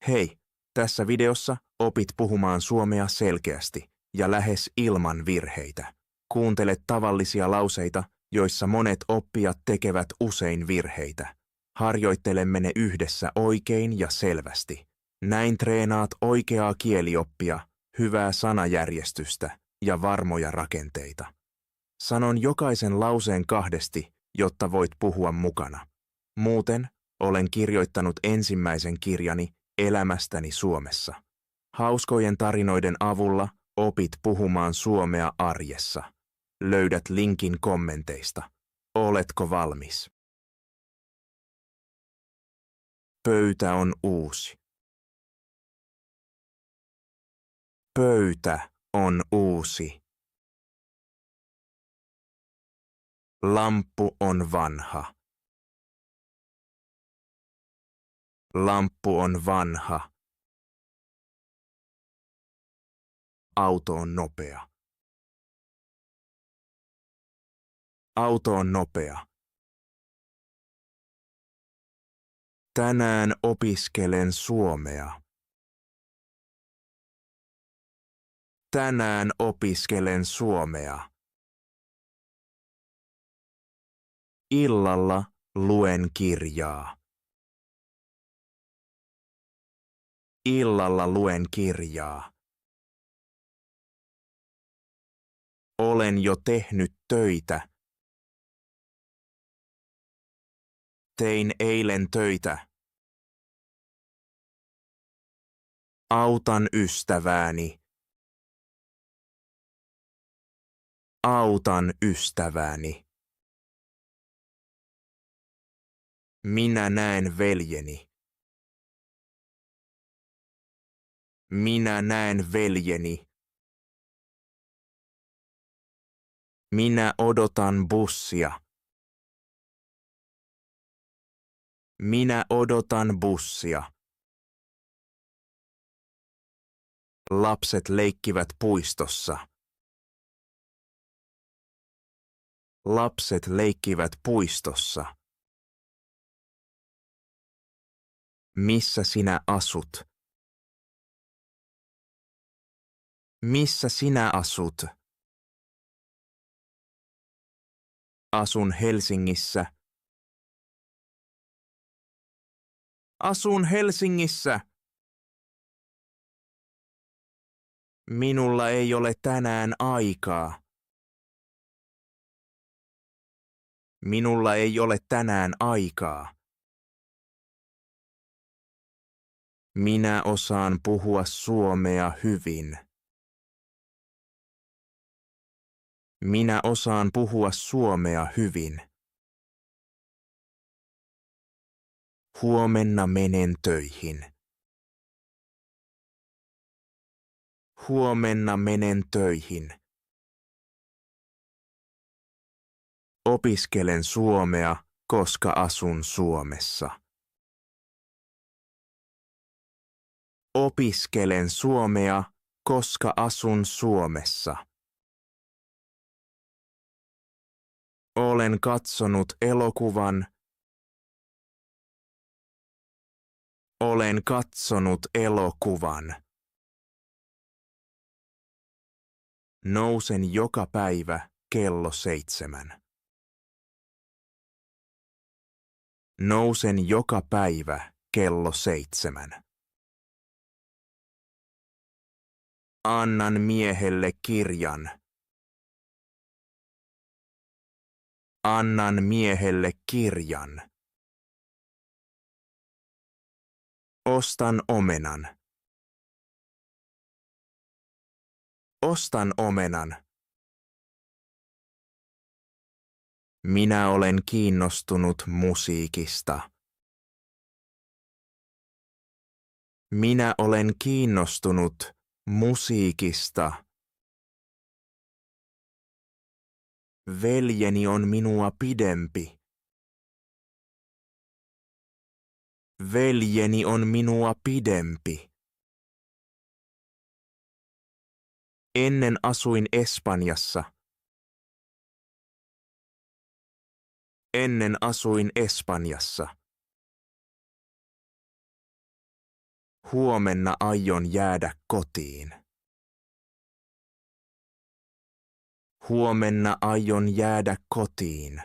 Hei, tässä videossa opit puhumaan suomea selkeästi ja lähes ilman virheitä. Kuuntele tavallisia lauseita, joissa monet oppijat tekevät usein virheitä. Harjoittelemme ne yhdessä oikein ja selvästi. Näin treenaat oikeaa kielioppia, hyvää sanajärjestystä ja varmoja rakenteita. Sanon jokaisen lauseen kahdesti, jotta voit puhua mukana. Muuten olen kirjoittanut ensimmäisen kirjani elämästäni Suomessa. Hauskojen tarinoiden avulla opit puhumaan suomea arjessa. Löydät linkin kommenteista. Oletko valmis? Pöytä on uusi. Pöytä on uusi. Lamppu on vanha. Lamppu on vanha. Auto on nopea. Auto on nopea. Tänään opiskelen suomea. Tänään opiskelen suomea. Illalla luen kirjaa. Illalla luen kirjaa. Olen jo tehnyt töitä. Tein eilen töitä. Autan ystävääni. Autan ystävääni. Minä näen veljeni. Minä näen veljeni. Minä odotan bussia. Minä odotan bussia. Lapset leikkivät puistossa. Lapset leikkivät puistossa. Missä sinä asut? Missä sinä asut? Asun Helsingissä. Asun Helsingissä. Minulla ei ole tänään aikaa. Minulla ei ole tänään aikaa. Minä osaan puhua suomea hyvin. Minä osaan puhua suomea hyvin. Huomenna menen töihin. Huomenna menen töihin. Opiskelen suomea, koska asun Suomessa. Opiskelen suomea, koska asun Suomessa. Olen katsonut elokuvan. Olen katsonut elokuvan. Nousen joka päivä kello 7. Nousen joka päivä kello 7. Annan miehelle kirjan. Annan miehelle kirjan. Ostan omenan. Ostan omenan. Minä olen kiinnostunut musiikista. Minä olen kiinnostunut musiikista. Veljeni on minua pidempi. Veljeni on minua pidempi. Ennen asuin Espanjassa. Ennen asuin Espanjassa. Huomenna aion jäädä kotiin. Huomenna aion jäädä kotiin.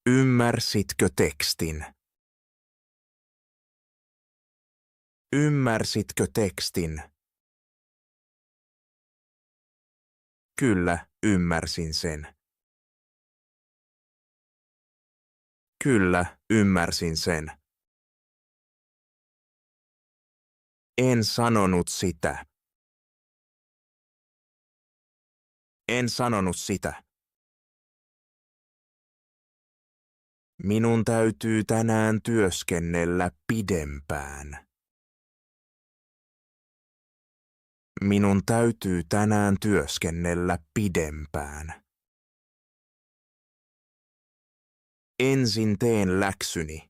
Ymmärsitkö tekstin? Ymmärsitkö tekstin? Kyllä, ymmärsin sen. Kyllä, ymmärsin sen. En sanonut sitä. En sanonut sitä. Minun täytyy tänään työskennellä pidempään. Minun täytyy tänään työskennellä pidempään. Ensin teen läksyni.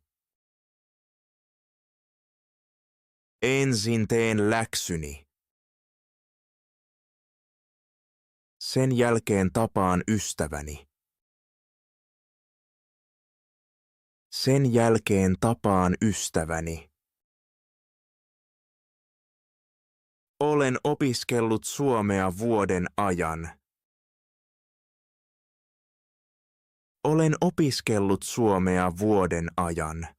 Ensin teen läksyni. Sen jälkeen tapaan ystäväni. Sen jälkeen tapaan ystäväni. Olen opiskellut suomea vuoden ajan. Olen opiskellut suomea vuoden ajan.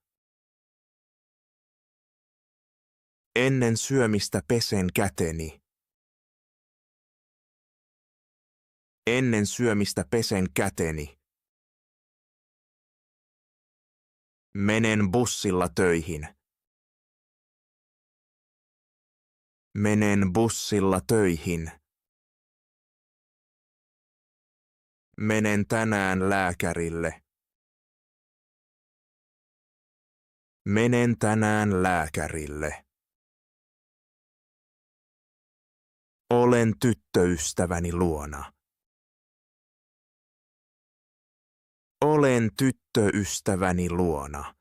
Ennen syömistä pesen käteni. Ennen syömistä pesen käteni. Menen bussilla töihin. Menen bussilla töihin. Menen tänään lääkärille. Menen tänään lääkärille. Olen tyttöystäväni luona. Olen tyttöystäväni luona.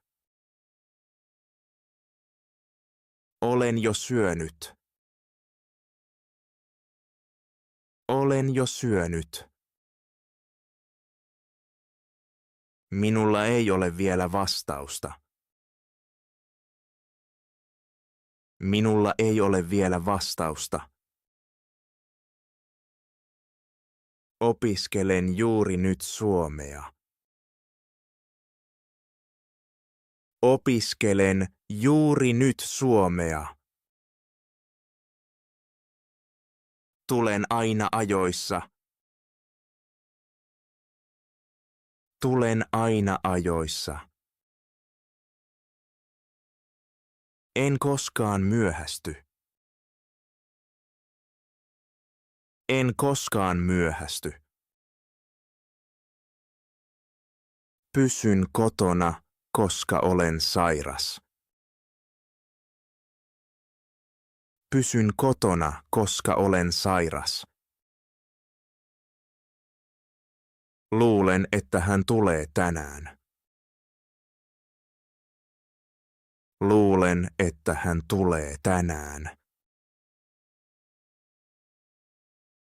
Olen jo syönyt. Olen jo syönyt. Minulla ei ole vielä vastausta. Minulla ei ole vielä vastausta. Opiskelen juuri nyt suomea. Opiskelen juuri nyt suomea. Tulen aina ajoissa. Tulen aina ajoissa. En koskaan myöhästy. En koskaan myöhästy. Pysyn kotona, koska olen sairas. Pysyn kotona, koska olen sairas. Luulen, että hän tulee tänään. Luulen, että hän tulee tänään.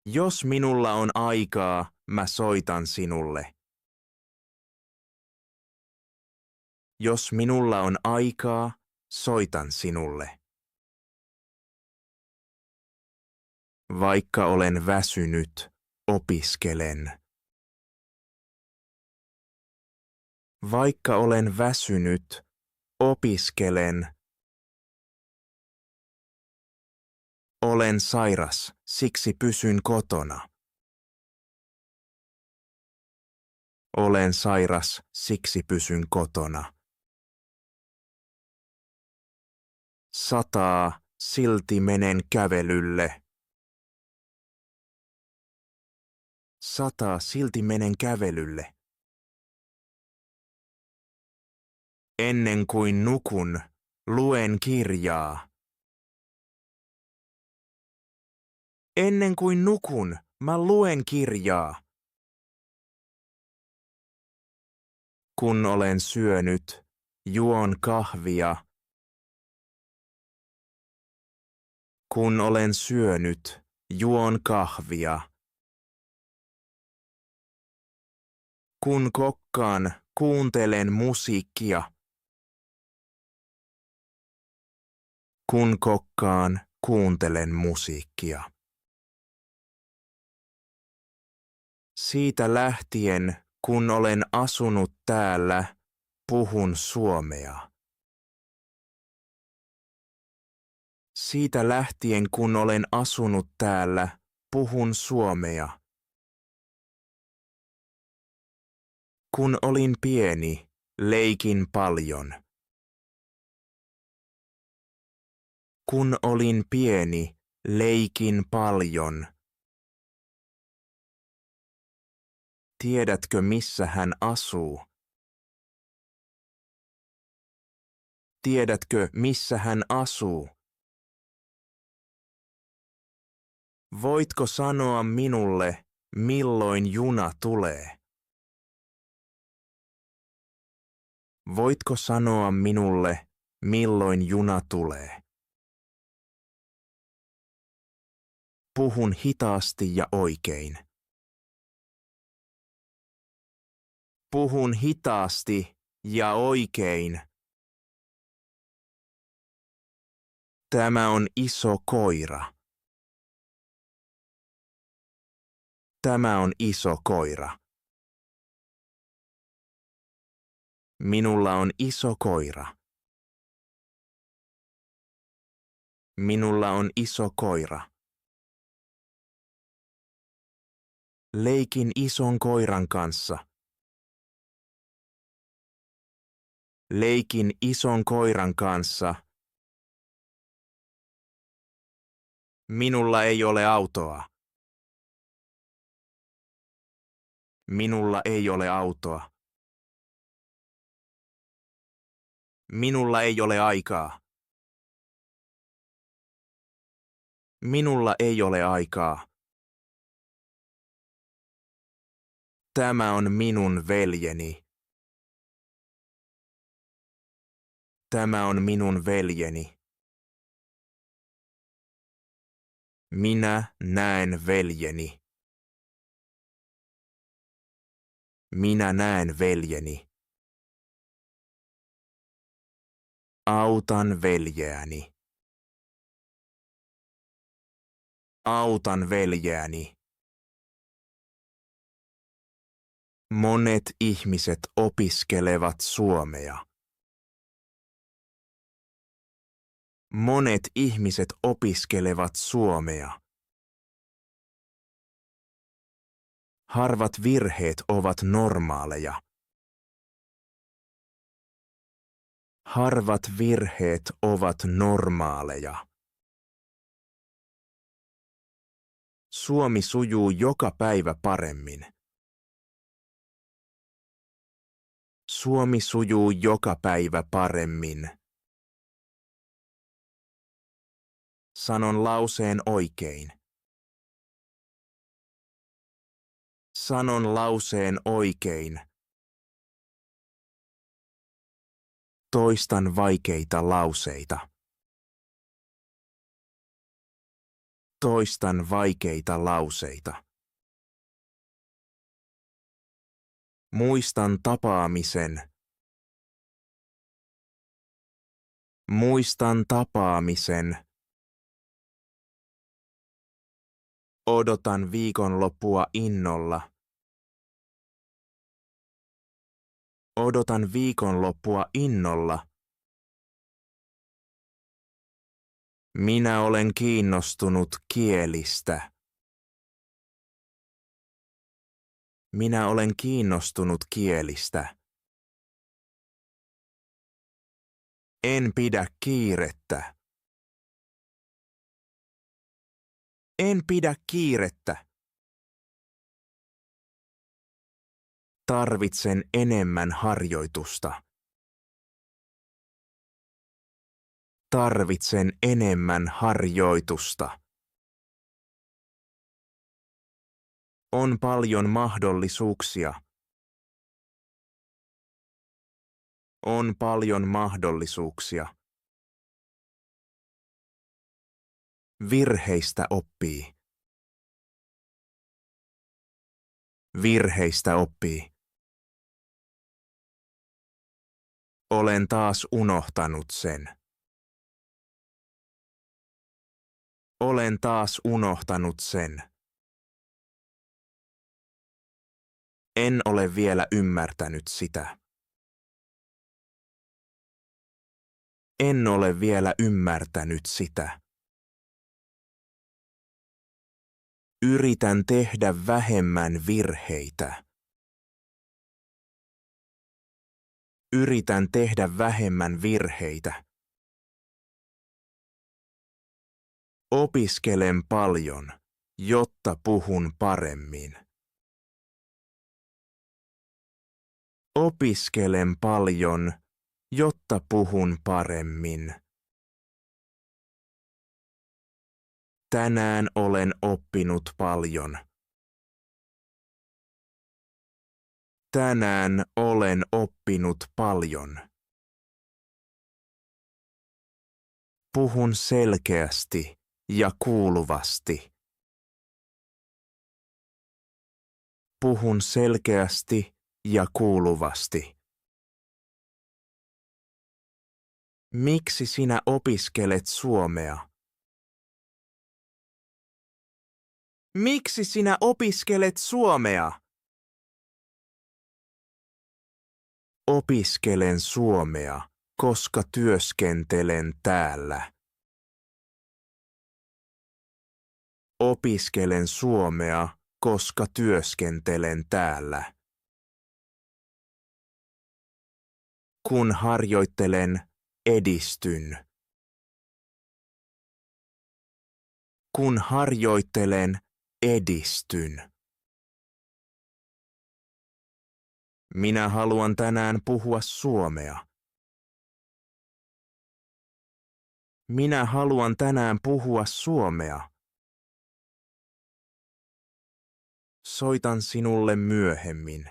Jos minulla on aikaa, mä soitan sinulle. Jos minulla on aikaa, soitan sinulle. Vaikka olen väsynyt, opiskelen. Vaikka olen väsynyt, opiskelen. Olen sairas, siksi pysyn kotona. Olen sairas, siksi pysyn kotona. Sataa, silti menen kävelylle. Sataa, silti menen kävelylle. Ennen kuin nukun, luen kirjaa. Ennen kuin nukun, mä luen kirjaa. Kun olen syönyt, juon kahvia. Kun olen syönyt, juon kahvia. Kun kokkaan, kuuntelen musiikkia. Kun kokkaan, kuuntelen musiikkia. Siitä lähtien, kun olen asunut täällä, puhun suomea. Siitä lähtien, kun olen asunut täällä, puhun suomea. Kun olin pieni, leikin paljon. Kun olin pieni, leikin paljon. Tiedätkö, missä hän asuu? Tiedätkö, missä hän asuu? Voitko sanoa minulle, milloin juna tulee? Voitko sanoa minulle, milloin juna tulee? Puhun hitaasti ja oikein. Puhun hitaasti ja oikein. Tämä on iso koira. Tämä on iso koira. Minulla on iso koira. Minulla on iso koira. Leikin ison koiran kanssa. Leikin ison koiran kanssa. Minulla ei ole autoa. Minulla ei ole autoa. Minulla ei ole aikaa. Minulla ei ole aikaa. Tämä on minun veljeni. Tämä on minun veljeni. Minä näen veljeni. Minä näen veljeni. Autan veljeäni. Autan veljeäni. Monet ihmiset opiskelevat suomea. Monet ihmiset opiskelevat suomea. Harvat virheet ovat normaaleja. Harvat virheet ovat normaaleja. Suomi sujuu joka päivä paremmin. Suomi sujuu joka päivä paremmin. Sanon lauseen oikein. Sanon lauseen oikein. Toistan vaikeita lauseita. Toistan vaikeita lauseita. Muistan tapaamisen. Muistan tapaamisen. Odotan viikonloppua innolla. Odotan viikonloppua innolla. Minä olen kiinnostunut kielistä. Minä olen kiinnostunut kielistä. En pidä kiirettä. En pidä kiirettä. Tarvitsen enemmän harjoitusta. Tarvitsen enemmän harjoitusta. On paljon mahdollisuuksia. On paljon mahdollisuuksia. Virheistä oppii. Virheistä oppii. Olen taas unohtanut sen. Olen taas unohtanut sen. En ole vielä ymmärtänyt sitä. En ole vielä ymmärtänyt sitä. Yritän tehdä vähemmän virheitä. Yritän tehdä vähemmän virheitä. Opiskelen paljon, jotta puhun paremmin. Opiskelen paljon, jotta puhun paremmin. Tänään olen oppinut paljon. Tänään olen oppinut paljon. Puhun selkeästi ja kuuluvasti. Puhun selkeästi ja kuuluvasti. Miksi sinä opiskelet suomea? Miksi sinä opiskelet suomea? Opiskelen suomea, koska työskentelen täällä. Opiskelen suomea, koska työskentelen täällä. Kun harjoittelen, edistyn. Kun harjoittelen, edistyn. Minä haluan tänään puhua suomea. Minä haluan tänään puhua suomea. Soitan sinulle myöhemmin.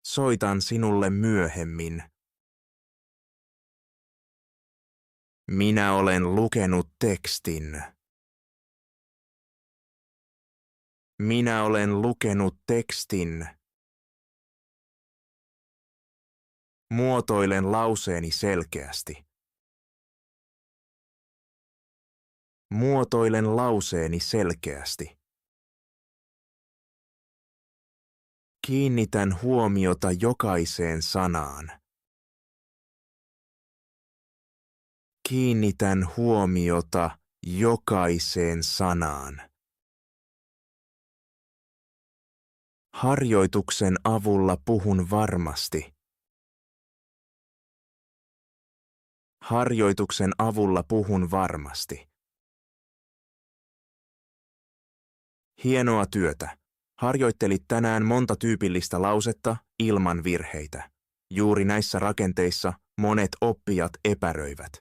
Soitan sinulle myöhemmin. Minä olen lukenut tekstin. Minä olen lukenut tekstin. Muotoilen lauseeni selkeästi. Muotoilen lauseeni selkeästi. Kiinnitän huomiota jokaiseen sanaan. Kiinnitän huomiota jokaiseen sanaan. Harjoituksen avulla puhun varmasti. Harjoituksen avulla puhun varmasti. Hienoa työtä. Harjoittelit tänään monta tyypillistä lausetta ilman virheitä. Juuri näissä rakenteissa monet oppijat epäröivät.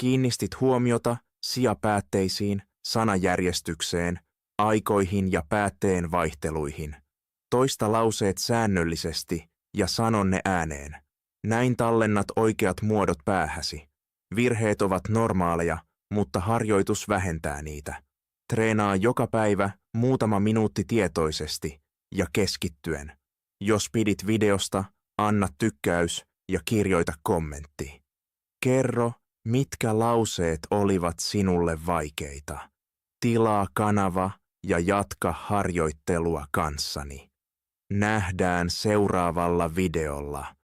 Kiinnistit huomiota sijapäätteisiin, sanajärjestykseen, aikoihin ja päätteen vaihteluihin. Toista lauseet säännöllisesti ja sano ne ääneen. Näin tallennat oikeat muodot päähäsi. Virheet ovat normaaleja, mutta harjoitus vähentää niitä. Treenaa joka päivä muutama minuutti tietoisesti ja keskittyen. Jos pidit videosta, anna tykkäys ja kirjoita kommentti. Kerro, mitkä lauseet olivat sinulle vaikeita. Tilaa kanava ja jatka harjoittelua kanssani. Nähdään seuraavalla videolla.